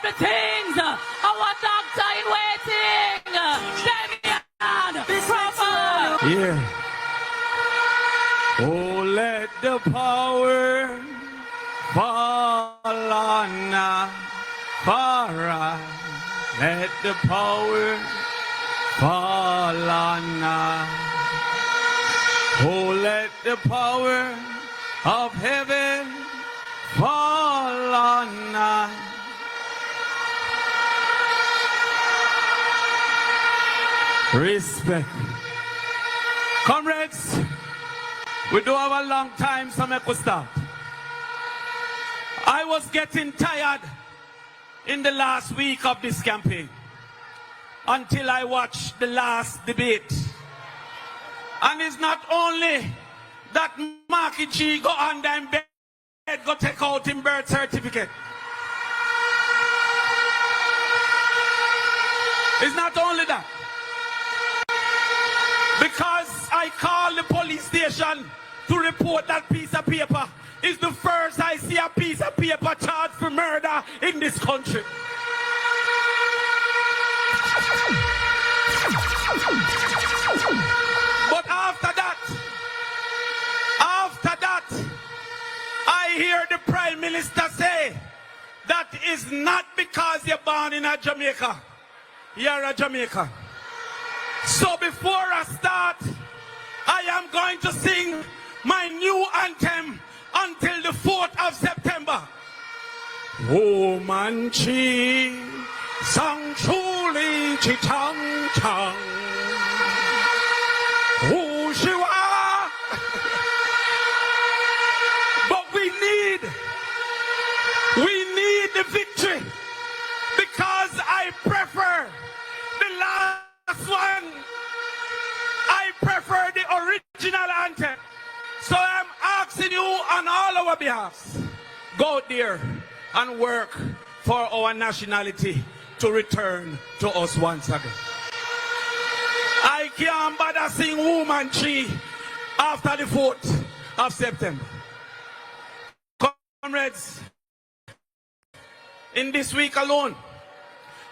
up the things. Our doctor in waiting. Damian Crawford. Yeah. Oh, let the power fall on us. Let the power fall on us. Oh, let the power of heaven fall on us. Respect. Comrades, we do have a long time, so I could stop. I was getting tired in the last week of this campaign until I watched the last debate. And it's not only that Marky G go under in bed, go take out his birth certificate. It's not only that. Because I called the police station to report that piece of paper. It's the first I see a piece of paper charged for murder in this country. But after that, I hear the Prime Minister say that is not because you're born in a Jamaica. You're a Jamaican. So before I start, I am going to sing my new anthem until the 4th of September. Woman chi sang chuli chi chang chang. Who she wa? But we need the victory because I prefer the last one. I prefer the original anthem. So I'm asking you on all our behalves, go out there and work for our nationality to return to us once again. I can't bother sing Woman Chi after the 4th of September. Comrades, in this week alone,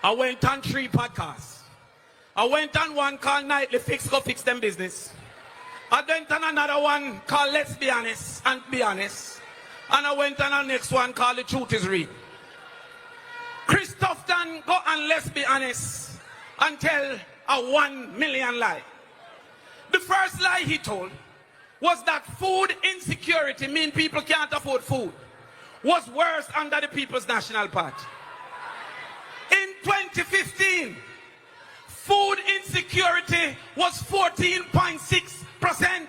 I went on 3 podcasts. I went on one called Nightly Fix, Go Fix Them Business. I went on another one called Let's Be Honest and Be Honest. And I went on the next one called The Truth Is Real. Christoph Dan go and Let's Be Honest and tell a 1 million lie. The first lie he told was that food insecurity means people can't afford food was worse under the People's National Party. In 2015, food insecurity was 14.6%.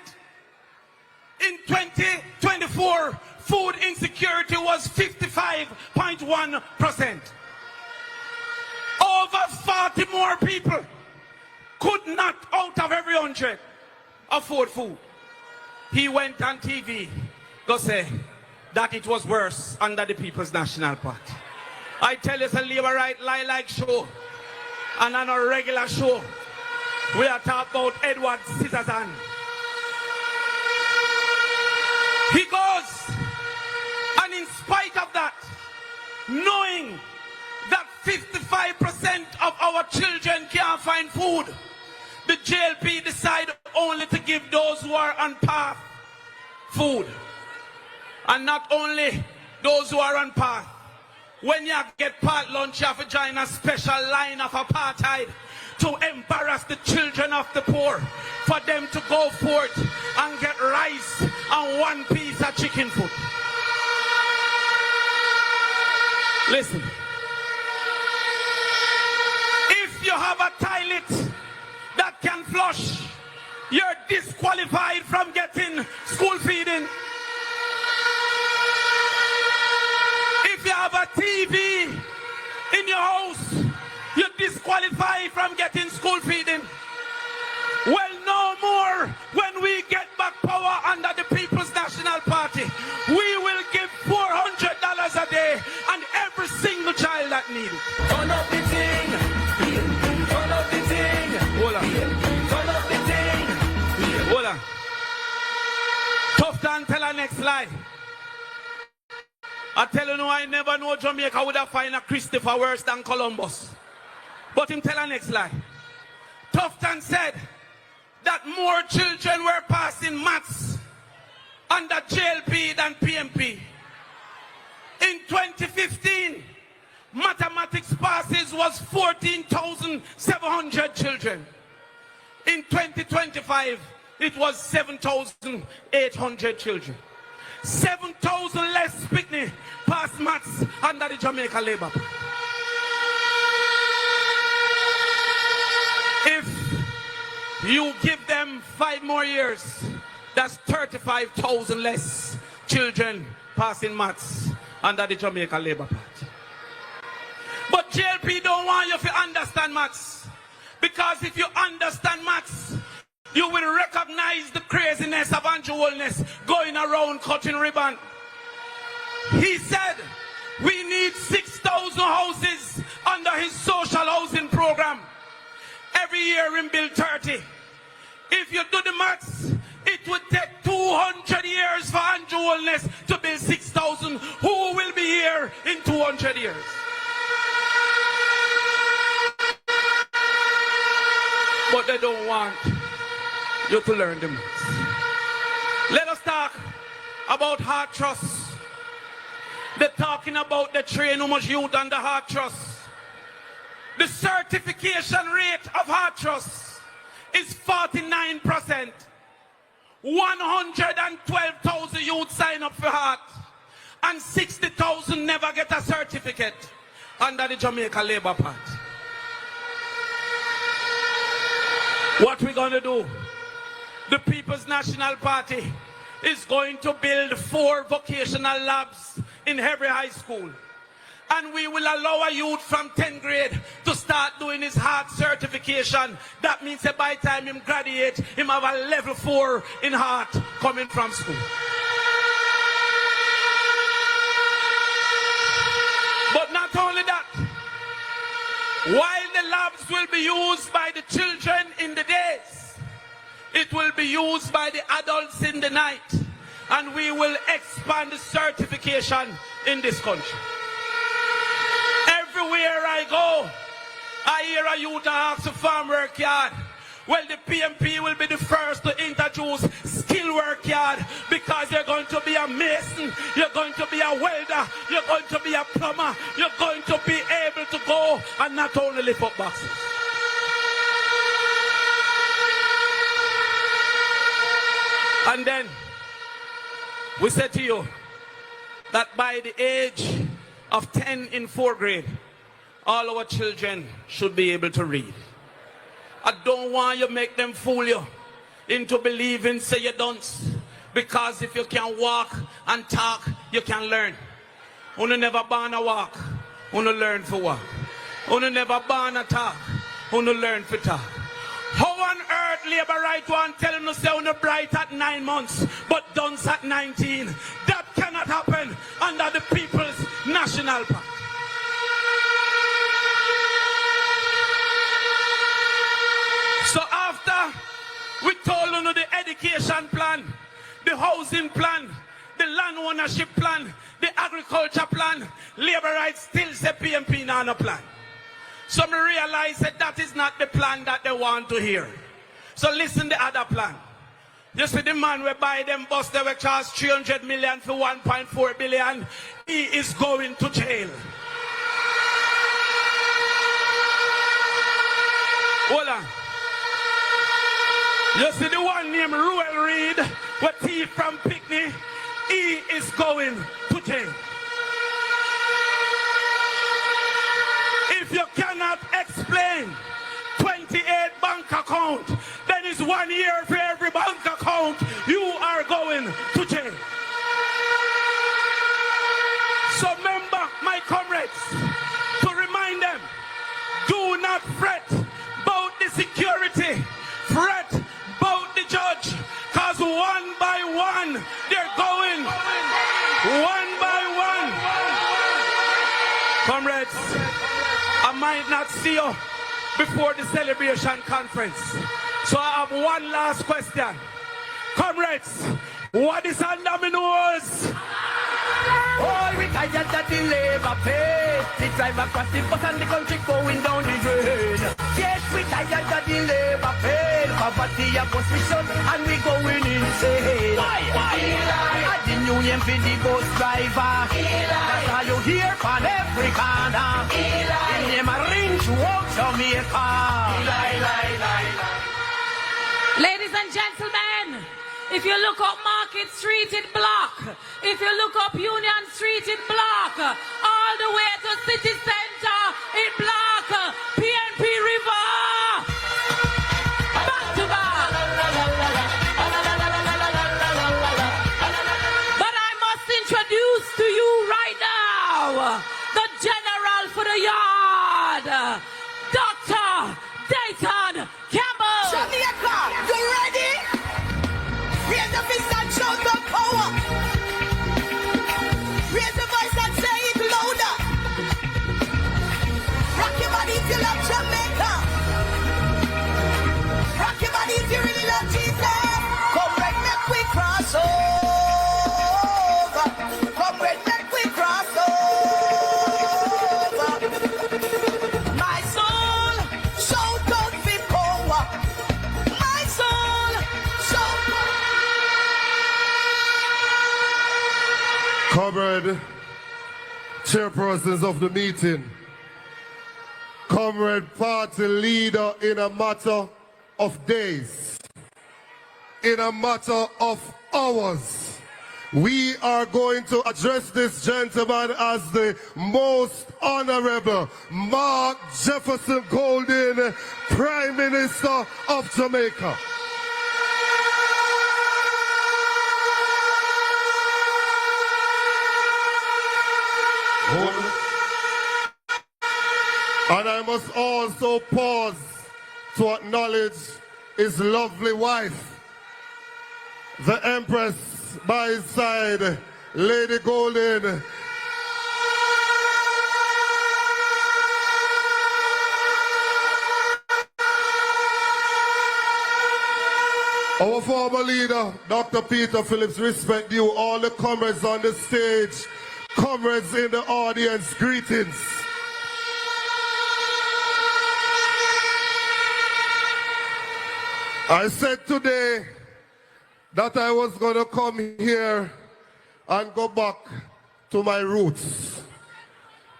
In 2024, food insecurity was 55.1%. Over 40 more people could not, out of every 100, afford food. He went on TV, go say that it was worse under the People's National Party. I tell you, it's a Labour Right Lie Like show. And on a regular show, we are talking about Edward Citizen. He goes, and in spite of that, knowing that 55% of our children can't find food, the JLP decided only to give those who are on path food. And not only those who are on path. When you get part lunch, you have to join a special line of apartheid to embarrass the children of the poor, for them to go forth and get rice and 1 piece of chicken food. Listen, if you have a toilet that can flush, you're disqualified from getting school feeding. If you have a TV in your house, you're disqualified from getting school feeding. Well, no more. When we get back power under the People's National Party, we will give $400 a day and every single child that needs it. Turn up the thing. Turn up the thing. Hold on. Turn up the thing. Hold on. Tough Dan tell our next lie. I tell you no, I never know Jamaica would have find a Christopher worse than Columbus. But him tell a next lie. Tufton said that more children were passing maths under JLP than PNP. In 2015, mathematics passes was 14,700 children. In 2025, it was 7,800 children. 7,000 less Picnic pass maths under the Jamaica Labour Party. If you give them 5 more years, that's 35,000 less children passing maths under the Jamaica Labour Party. But JLP don't want you to understand maths. Because if you understand maths, you will recognize the craziness of Andrew Holness going around cutting ribbon. He said we need 6,000 houses under his social housing program. Every year in Bill 30. If you do the maths, it would take 200 years for Andrew Holness to build 6,000. Who will be here in 200 years? But they don't want you to learn the maths. Let us talk about Heart Trust. They're talking about the train how much youth under Heart Trust. The certification rate of Heart Trust is 49%. 112,000 youth sign up for Heart, and 60,000 never get a certificate under the Jamaica Labour Party. What we're going to do? The People's National Party is going to build 4 vocational labs in every high school. And we will allow a youth from 10th grade to start doing his heart certification. That means that by the time him graduate, him have a level 4 in heart coming from school. But not only that, while the labs will be used by the children in the days, it will be used by the adults in the night. And we will expand the certification in this country. Everywhere I go, I hear a youth ask a farm work yard. Well, the PNP will be the first to introduce skill work yard, because you're going to be a mason, you're going to be a welder, you're going to be a plumber, you're going to be able to go and not only lift up boxes. And then we said to you that by the age of 10 in 4th grade, all our children should be able to read. I don't want you to make them fool you into believing say you don't. Because if you can walk and talk, you can learn. You never born to walk, you learn for walk. You never born to talk, you learn for talk. How on earth labor right one telling us say you're bright at 9 months, but dunce at 19? That cannot happen under the People's National Party. So after we told you the education plan, the housing plan, the land ownership plan, the agriculture plan, labor rights still say PNP not a plan. So me realize that is not the plan that they want to hear. So listen the other plan. You see the man will buy them bus, they will charge 300 million for 1.4 billion. He is going to jail. Hold on. You see the one named Ruel Reid, with thief from Picnic, he is going to jail. If you cannot explain 28 bank account, then it's 1 year for every bank account, you are going to jail. So remember, my comrades, to remind them, do not fret about the security, fret about the judge, because one by one, they're going, one by one. Comrades, I might not see you before the celebration conference. So I have one last question. Comrades, what is under my nose? Oh, we tired that the labor pay. The driver across the bus and the country going down the drain. Yes, we tired that the labor pay. Poverty a bus we shut and we going insane. At the union for the bus driver. That's all you hear from every corner. In them a ring to walk Jamaica. Ladies and gentlemen, if you look up Market Street, it block. If you look up Union Street, it block. All the way to City Center, it block. PNP River. Back to back. But I must introduce to you right now the general for the yard, Dr. Dayton Campbell. Jamaica, you ready? Raise the fist and shout the power. Raise the voice and say it louder. Rock your body if you love Jamaica. Rock your body if you really love Jesus. Come red, make we cross over. Come red, make we cross over. My soul, shout out the power. My soul, shout out. Comrade, chairpersons of the meeting, comrade party leader in a matter of days, in a matter of hours, we are going to address this gentleman as the most honorable Mark Jefferson Golden, Prime Minister of Jamaica. And I must also pause to acknowledge his lovely wife, the Empress by his side, Lady Golden. Our former leader, Dr. Peter Phillips, respect you, all the comrades on the stage, comrades in the audience, greetings. I said today that I was going to come here and go back to my roots.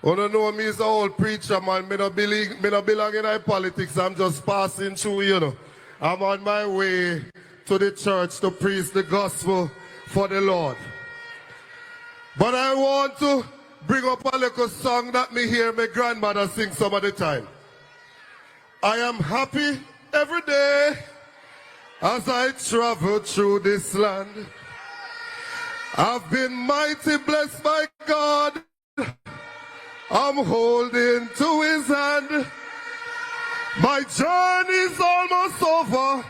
You don't know me as an old preacher, man. Me no belong in politics. I'm just passing through, you know. I'm on my way to the church to preach the gospel for the Lord. But I want to bring up a little song that me hear my grandmother sing some of the time. I am happy every day as I travel through this land. I've been mighty blessed by God. I'm holding to his hand. My journey's almost over.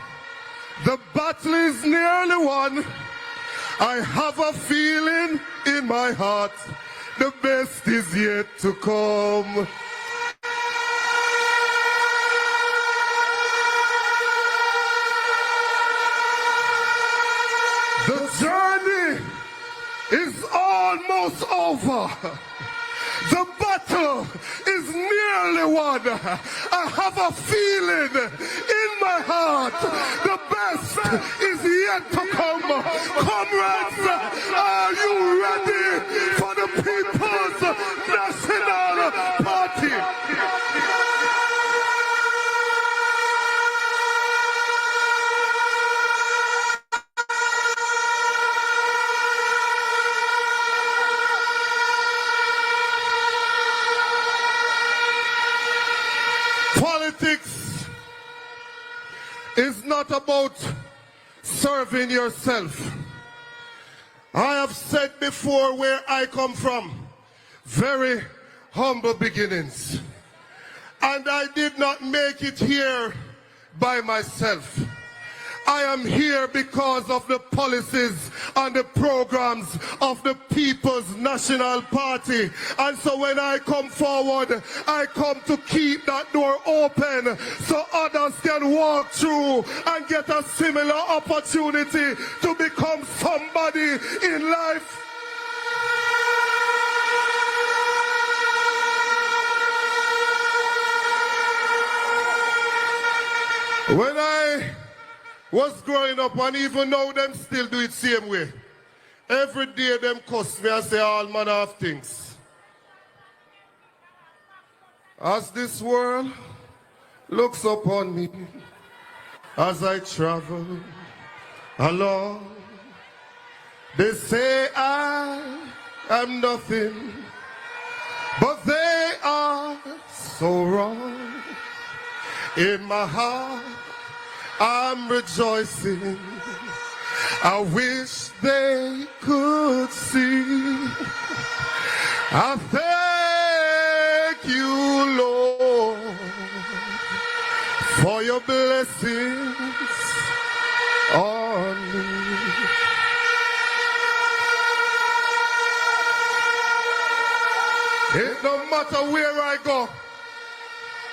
The battle is nearly won. I have a feeling in my heart the best is yet to come. The journey is almost over. The battle is nearly won. I have a feeling in my heart the best is yet to come. Comrades, are you ready for the People's National Party? Politics is not about serving yourself. I have said before where I come from, very humble beginnings. And I did not make it here by myself. I am here because of the policies and the programs of the People's National Party. And so when I come forward, I come to keep that door open so others can walk through and get a similar opportunity to become somebody in life. When I was growing up, and even now them still do it same way. Every day them cuss me and say all manner of things. As this world looks upon me, as I travel along, they say I am nothing, but they are so wrong. In my heart, I'm rejoicing. I wish they could see. I thank you, Lord, for your blessings on me. It don't matter where I go,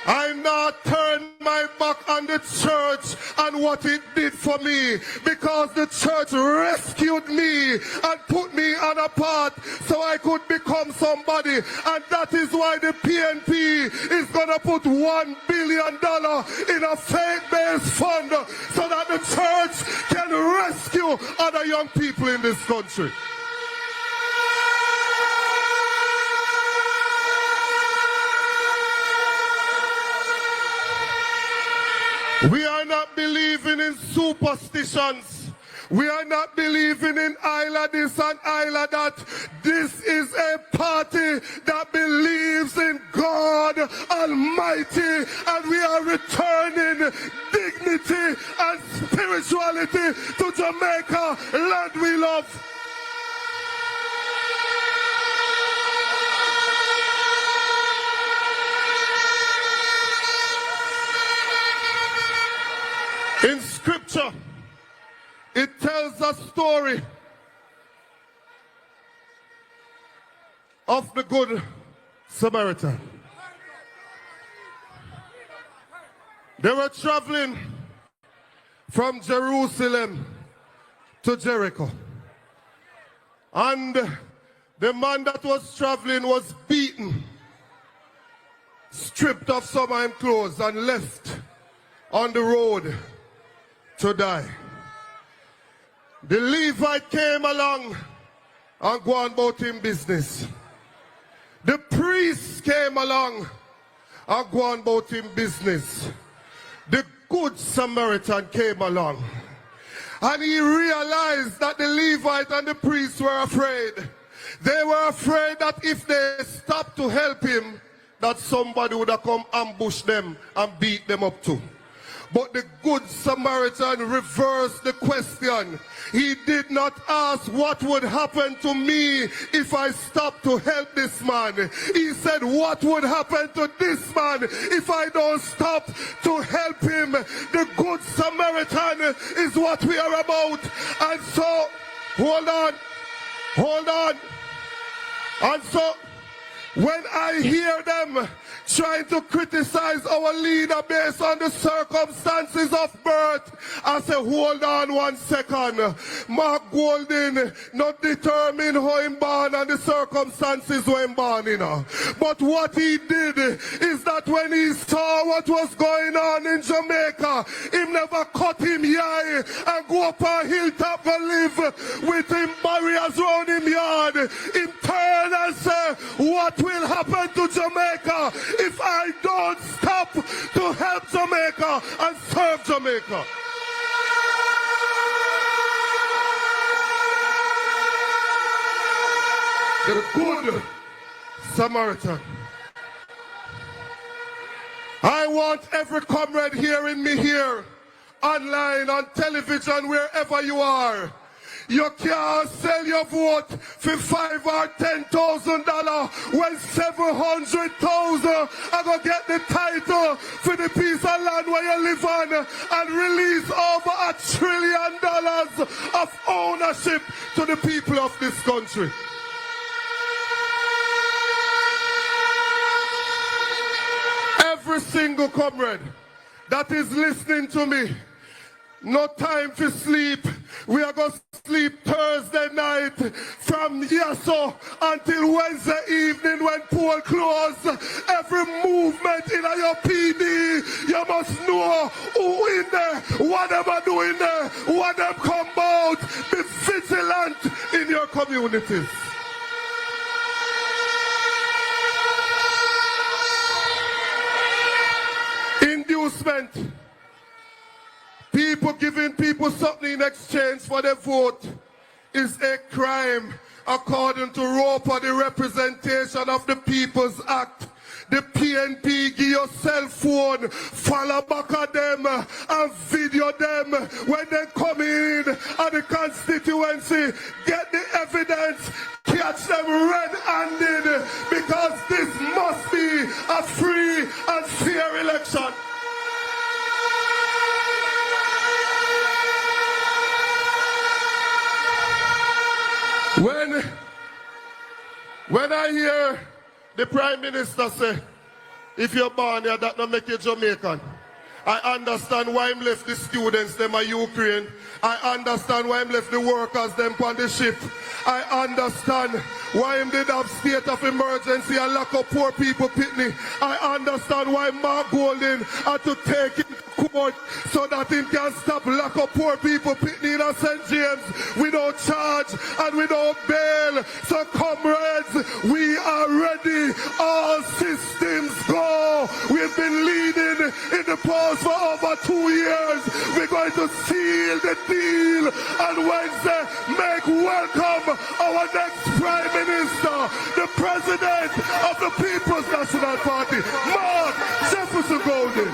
I not turn my back on the church and what it did for me, because the church rescued me and put me on a path so I could become somebody. And that is why the PNP is going to put $1 billion in a faith-based fund so that the church can rescue other young people in this country. We are not believing in superstitions. We are not believing in Isla this and Isla that. This is a party that believes in God Almighty, and we are returning dignity and spirituality to Jamaica, land we love. In scripture, it tells a story of the Good Samaritan. They were traveling from Jerusalem to Jericho. And the man that was traveling was beaten, stripped of some of his clothes, and left on the road to die. The Levite came along and go on about him business. The priest came along and go on about him business. The Good Samaritan came along, and he realized that the Levite and the priest were afraid. They were afraid that if they stopped to help him, that somebody would have come ambush them and beat them up too. But the Good Samaritan reversed the question. He did not ask what would happen to me if I stopped to help this man. He said, what would happen to this man if I don't stop to help him? The Good Samaritan is what we are about. And so, hold on. And so, when I hear them trying to criticize our leader based on the circumstances of birth, I say, hold on 1 second. Mark Golding not determine how him born and the circumstances where him born in. But what he did is that when he saw what was going on in Jamaica, him never cut him eye and go up a hilltop and live with him barriers around him yard. Him turn and say, what will happen to Jamaica if I don't stop to help Jamaica and serve Jamaica? The Good Samaritan. I want every comrade hearing me here, online, on television, wherever you are. You can't sell your vote for $5,000 or $10,000 when 700,000 are going to get the title for the piece of land where you live on and release over $1 trillion of ownership to the people of this country. Every single comrade that is listening to me, no time to sleep. We are going to sleep Thursday night from Yasso until Wednesday evening when poll close. Every movement in your PD, you You must know who in there, what them are doing there, what them come out. Be vigilant in your communities. Inducement. People giving people something in exchange for their vote is a crime according to ROPA, the Representation of the People's Act. The PNP give your cell phone, follow back at them and video them when they come in at the constituency. Get the evidence, catch them red-handed, because this must be a free and fair election. When I hear the Prime Minister say, if you're born here, that don't make you Jamaican. I understand why him left the students, them are Ukraine. I understand why him left the workers, them on the ship. I understand why him did have state of emergency and lock up poor people pitney. I understand why Mark Golden had to take him to court so that he can stop lock up poor people pitney in St. James without charge and without bail. So comrades, we are ready. All systems go. We've been leading in the polls for over 2 years. We're going to seal the deal on Wednesday. Make welcome our next Prime Minister, the President of the People's National Party, Mark Jefferson Golden.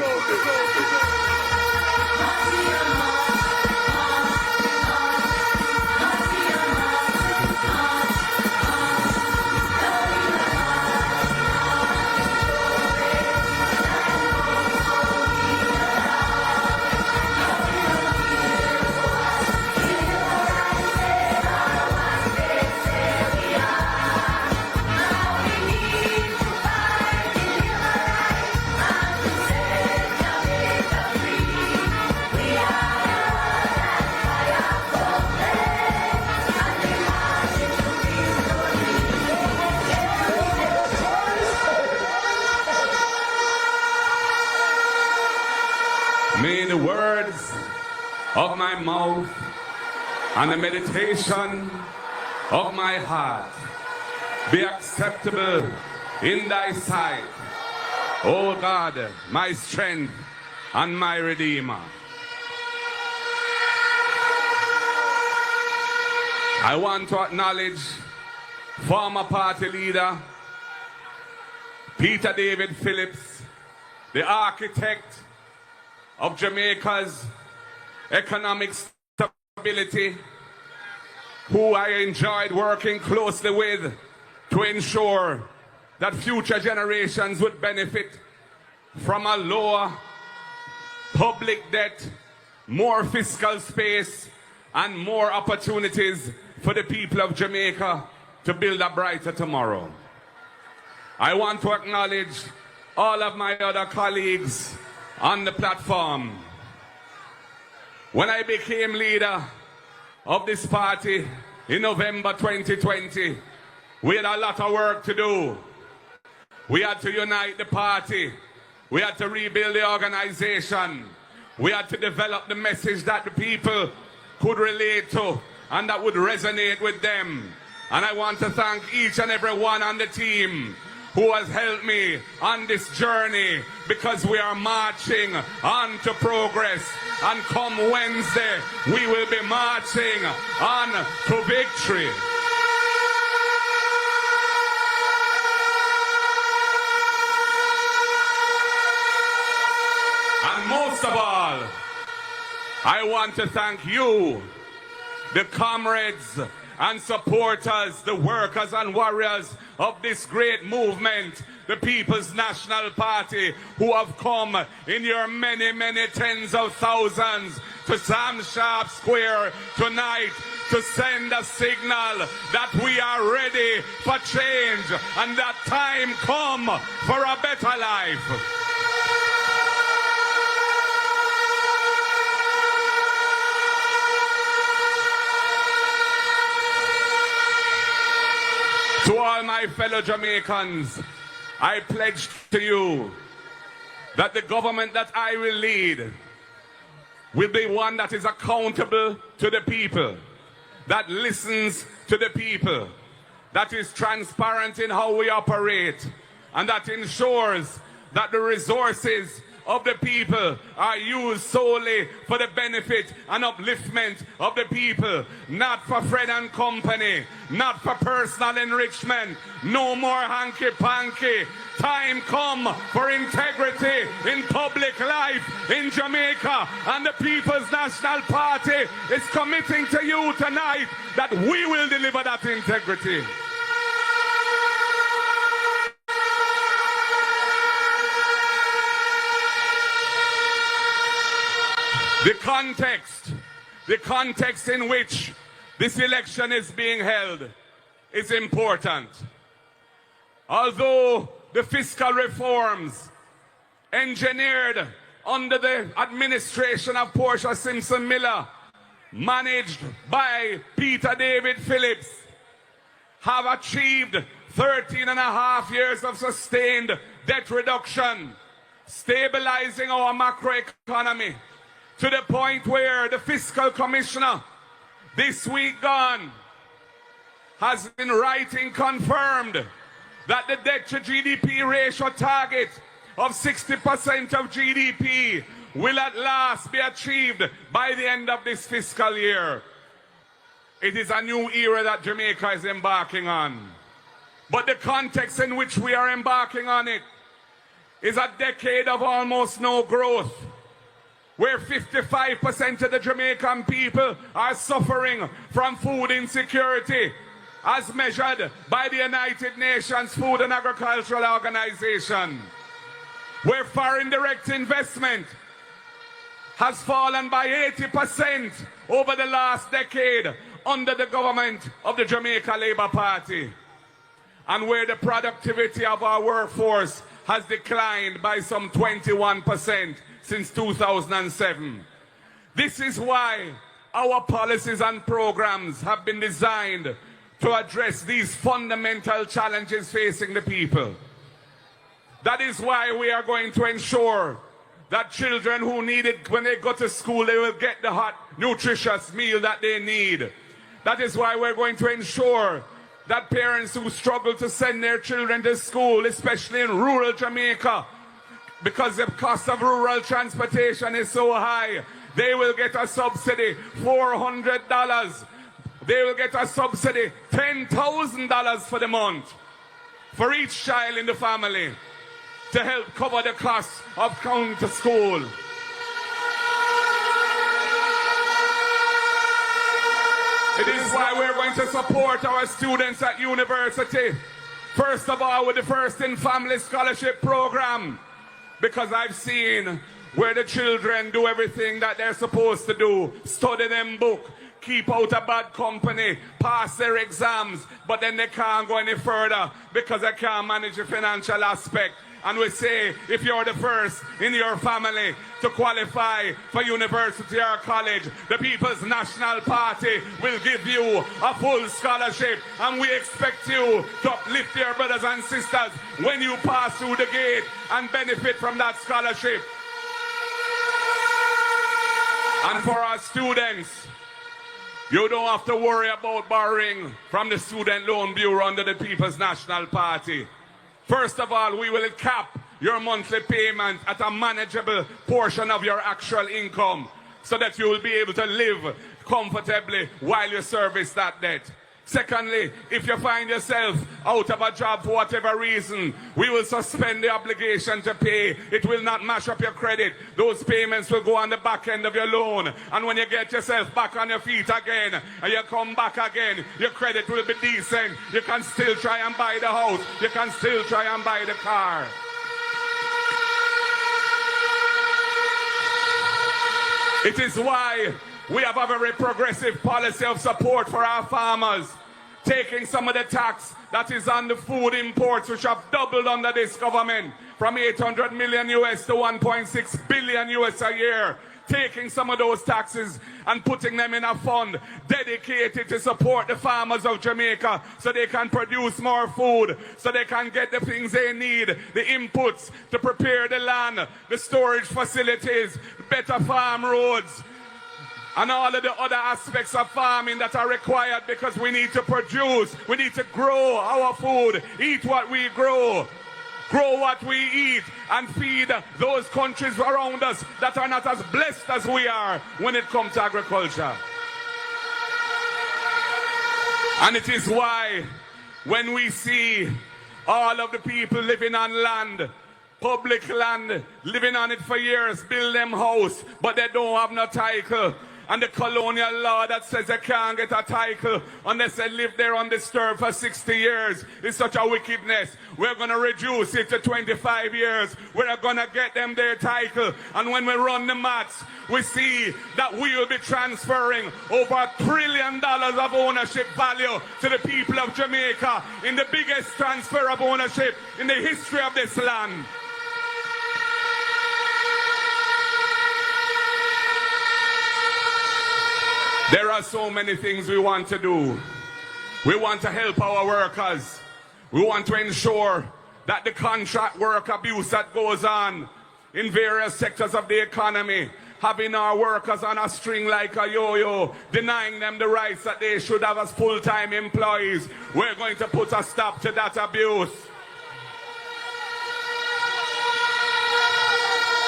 May the words of my mouth and the meditation of my heart be acceptable in thy sight, O God, my strength and my Redeemer. I want to acknowledge former party leader Peter David Phillips, the architect of Jamaica's economic stability, who I enjoyed working closely with to ensure that future generations would benefit from a lower public debt, more fiscal space, and more opportunities for the people of Jamaica to build a brighter tomorrow. I want to acknowledge all of my other colleagues on the platform. When I became leader of this party in November 2020, we had a lot of work to do. We had to unite the party. We had to rebuild the organization. We had to develop the message that the people could relate to and that would resonate with them. And I want to thank each and every one on the team who has helped me on this journey, because we are marching on to progress. And come Wednesday, we will be marching on to victory. And most of all, I want to thank you, the comrades and supporters, the workers and warriors of this great movement, the People's National Party, who have come in your many, many tens of thousands to Sam Sharpe Square tonight to send a signal that we are ready for change and that time come for a better life. To all my fellow Jamaicans, I pledge to you that the government that I will lead will be one that is accountable to the people, that listens to the people, that is transparent in how we operate, and that ensures that the resources of the people are used solely for the benefit and upliftment of the people, not for Fred and company, not for personal enrichment. No more hanky-panky. Time come for integrity in public life in Jamaica, and the People's National Party is committing to you tonight that we will deliver that integrity. The context in which this election is being held is important. Although the fiscal reforms engineered under the administration of Portia Simpson Miller, managed by Peter David Phillips, have achieved 13 and a half years of sustained debt reduction, stabilizing our macroeconomy, to the point where the fiscal commissioner this week gone has in writing confirmed that the debt to GDP ratio target of 60% of GDP will at last be achieved by the end of this fiscal year. It is a new era that Jamaica is embarking on. But the context in which we are embarking on it is a decade of almost no growth, where 55% of the Jamaican people are suffering from food insecurity, as measured by the United Nations Food and Agricultural Organization, where foreign direct investment has fallen by 80% over the last decade under the government of the Jamaica Labour Party, and where the productivity of our workforce has declined by some 21% since 2007. This is why our policies and programs have been designed to address these fundamental challenges facing the people. That is why we are going to ensure that children who need it when they go to school, they will get the hot, nutritious meal that they need. That is why we're going to ensure that parents who struggle to send their children to school, especially in rural Jamaica, because the cost of rural transportation is so high, they will get a subsidy, $400. They will get a subsidy, $10,000 for the month, for each child in the family, to help cover the cost of going to school. It is why we're going to support our students at university. First of all, with the First in Family Scholarship Program, because I've seen where the children do everything that they're supposed to do, study them book, keep out of bad company, pass their exams, but then they can't go any further because they can't manage the financial aspect. And we say, if you're the first in your family to qualify for university or college, the People's National Party will give you a full scholarship. And we expect you to uplift your brothers and sisters when you pass through the gate and benefit from that scholarship. And for our students, you don't have to worry about borrowing from the Student Loan Bureau under the People's National Party. First of all, we will cap your monthly payment at a manageable portion of your actual income so that you will be able to live comfortably while you service that debt. Secondly, if you find yourself out of a job for whatever reason, we will suspend the obligation to pay. It will not mash up your credit. Those payments will go on the back end of your loan. And when you get yourself back on your feet again, and you come back again, your credit will be decent. You can still try and buy the house. You can still try and buy the car. It is why we have a very progressive policy of support for our farmers, taking some of the tax that is on the food imports, which have doubled under this government, from 800 million US to 1.6 billion US a year, taking some of those taxes and putting them in a fund dedicated to support the farmers of Jamaica so they can produce more food, so they can get the things they need, the inputs to prepare the land, the storage facilities, better farm roads, and all of the other aspects of farming that are required, because we need to produce, we need to grow our food, eat what we grow what we eat, and feed those countries around us that are not as blessed as we are when it comes to agriculture. And it is why when we see all of the people living on land, public land, living on it for years, build them house, but they don't have no title, and the colonial law that says they can't get a title unless they live there undisturbed for 60 years is such a wickedness. We're going to reduce it to 25 years. We're going to get them their title. And when we run the maths, we see that we will be transferring over $1 trillion of ownership value to the people of Jamaica in the biggest transfer of ownership in the history of this land. There are so many things we want to do. We want to help our workers. We want to ensure that the contract work abuse that goes on in various sectors of the economy, having our workers on a string like a yo-yo, denying them the rights that they should have as full-time employees. We're going to put a stop to that abuse.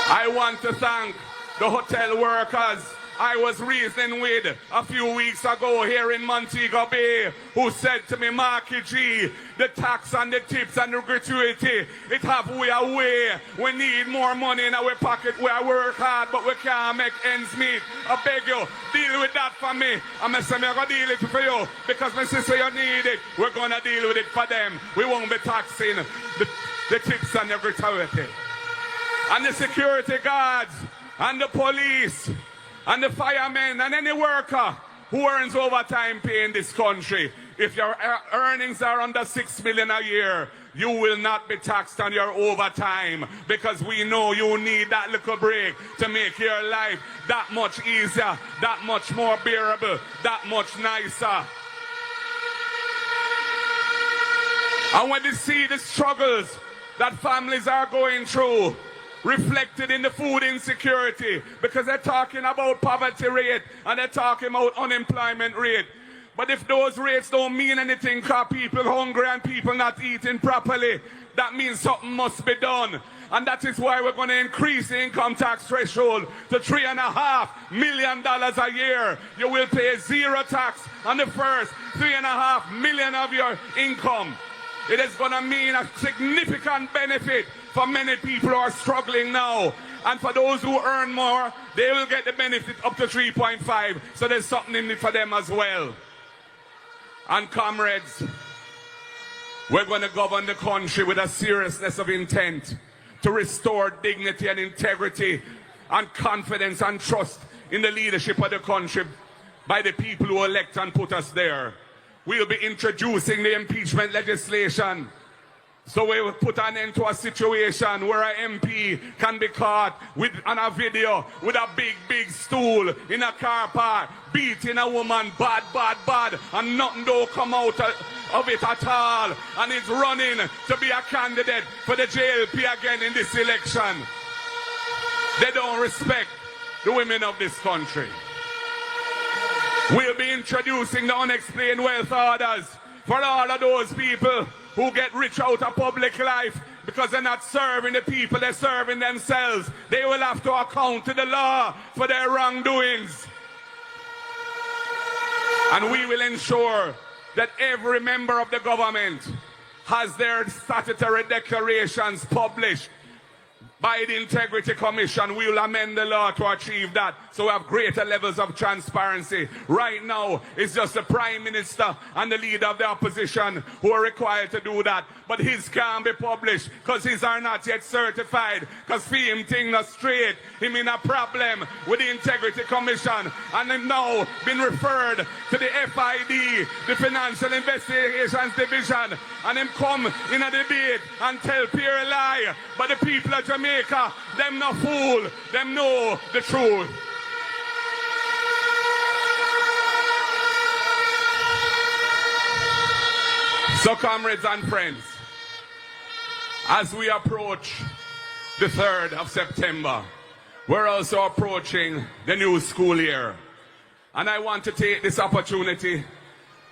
I want to thank the hotel workers I was reasoning with a few weeks ago here in Montego Bay, who said to me, Marky G, the tax and the tips and the gratuity, it have we away. We need more money in our pocket. We work hard, but we can't make ends meet. I beg you, deal with that for me. I'm going to deal it for you, because my sister, you need it. We're going to deal with it for them. We won't be taxing the tips and the gratuity. And the security guards and the police and the firemen and any worker who earns overtime pay in this country, if your earnings are under 6 million a year, you will not be taxed on your overtime, because we know you need that little break to make your life that much easier, that much more bearable, that much nicer. And when they see the struggles that families are going through, reflected in the food insecurity, because they're talking about poverty rate and they're talking about unemployment rate. But if those rates don't mean anything because people hungry and people not eating properly, that means something must be done. And that is why we're going to increase the income tax threshold to $3.5 million a year. You will pay zero tax on the first $3.5 million of your income. It is going to mean a significant benefit for many people who are struggling now. And for those who earn more, they will get the benefit up to 3.5. So there's something in it for them as well. And comrades, we're going to govern the country with a seriousness of intent to restore dignity and integrity and confidence and trust in the leadership of the country by the people who elect and put us there. We'll be introducing the impeachment legislation. So we will put an end to a situation where an MP can be caught on a video with a big stool in a car park, beating a woman bad, and nothing don't come out of it at all. And he's running to be a candidate for the JLP again in this election. They don't respect the women of this country. We'll be introducing the unexplained wealth orders for all of those people who get rich out of public life because they're not serving the people, they're serving themselves. They will have to account to the law for their wrongdoings. And we will ensure that every member of the government has their statutory declarations published by the Integrity Commission. We will amend the law to achieve that, so we have greater levels of transparency. Right now, it's just the Prime Minister and the leader of the opposition who are required to do that. But his can't be published because his are not yet certified. Because for him thing not straight, him in a problem with the Integrity Commission, and him now been referred to the FID, the Financial Investigations Division, and him come in a debate and tell pure lie. But the people of Jamaica Jamaica, them no fool, them know the truth. So comrades and friends, as we approach the 3rd of September, we're also approaching the new school year. And I want to take this opportunity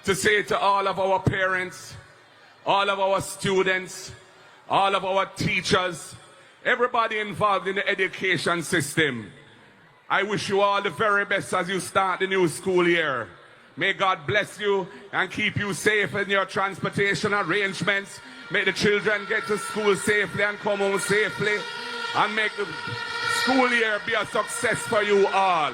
to say to all of our parents, all of our students, all of our teachers, everybody involved in the education system, I wish you all the very best as you start the new school year. May God bless you and keep you safe in your transportation arrangements. Make the children get to school safely and come home safely. And make the school year be a success for you all.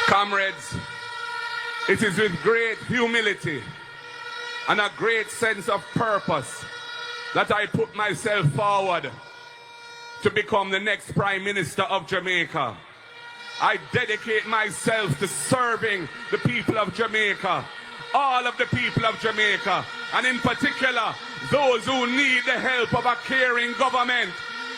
Comrades, it is with great humility and a great sense of purpose that I put myself forward to become the next Prime Minister of Jamaica. I dedicate myself to serving the people of Jamaica, all of the people of Jamaica, and in particular, those who need the help of a caring government,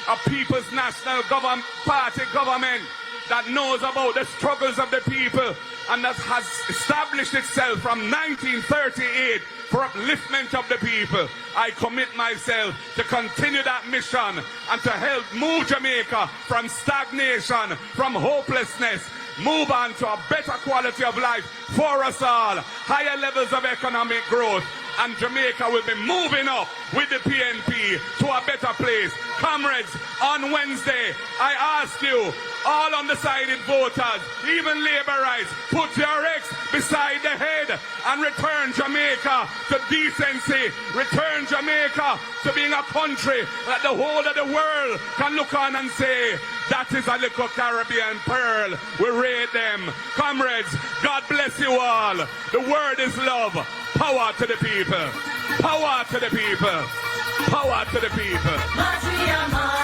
a People's National Party government that knows about the struggles of the people and that has established itself from 1938 for upliftment of the people. I commit myself to continue that mission and to help move Jamaica from stagnation, from hopelessness, move on to a better quality of life for us all, higher levels of economic growth, and Jamaica will be moving up with the PNP to a better place. Comrades, on Wednesday, I ask you, all undecided voters, even Labourites, put your X beside the head and return Jamaica to decency. Return Jamaica to being a country that the whole of the world can look on and say, that is a little Caribbean pearl. We rate them. Comrades, God bless you all. The word is love. Power to the people. Power to the people. Power to the people.